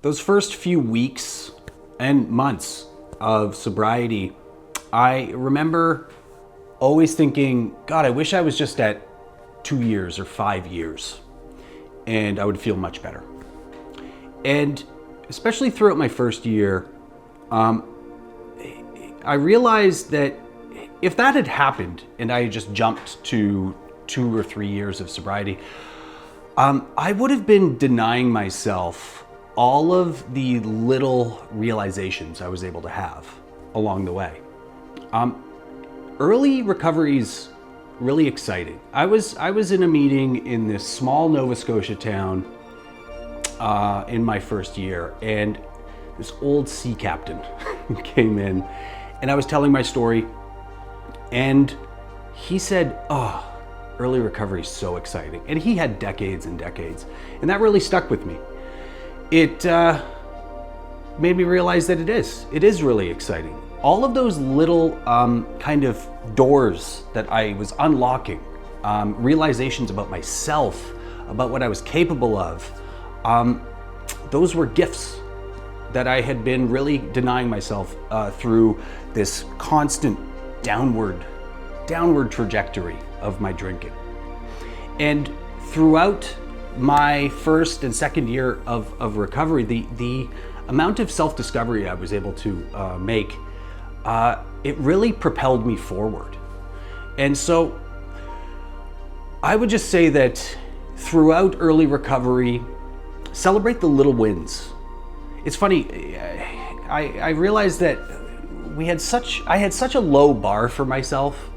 Those first few weeks and months of sobriety, I remember always thinking, God, I wish I was just at 2 years or 5 years and I would feel much better. And especially throughout my first year, I realized that if that had happened and I had just jumped to 2 or 3 years of sobriety, I would have been denying myself all of the little realizations I was able to have along the way. Early recovery is really exciting. I was in a meeting in this small Nova Scotia town in my first year, and this old sea captain came in, and I was telling my story, and he said, "Oh, early recovery is so exciting." And he had decades and decades, and that really stuck with me. It made me realize that it is really exciting. All of those little kind of doors that I was unlocking, realizations about myself, about what I was capable of, those were gifts that I had been really denying myself through this constant downward trajectory of my drinking. And throughout my first and second year of recovery, the amount of self-discovery I was able to make, it really propelled me forward. And so I would just say that throughout early recovery, celebrate the little wins. It's funny, I realized that I had such a low bar for myself,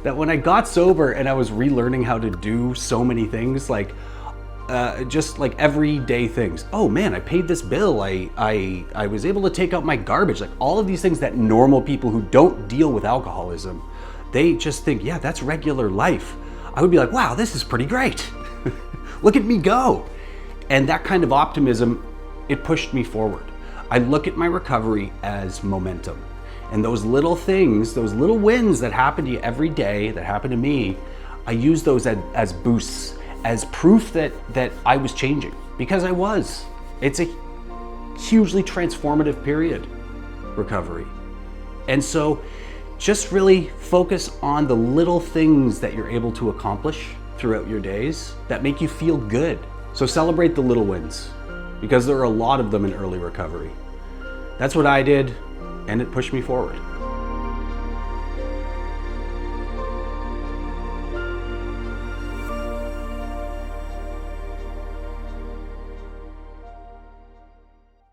that when I got sober and I was relearning how to do so many things, like just like everyday things. Oh man, I paid this bill. I was able to take out my garbage. Like all of these things that normal people who don't deal with alcoholism, they just think, yeah, that's regular life. I would be like, wow, this is pretty great. Look at me go. And that kind of optimism, it pushed me forward. I look at my recovery as momentum. And those little things, those little wins that happen to you every day, that happen to me, I use those as boosts, as proof that I was changing, because I was. It's a hugely transformative period, recovery. And so just really focus on the little things that you're able to accomplish throughout your days that make you feel good. So celebrate the little wins, because there are a lot of them in early recovery. That's what I did, and it pushed me forward.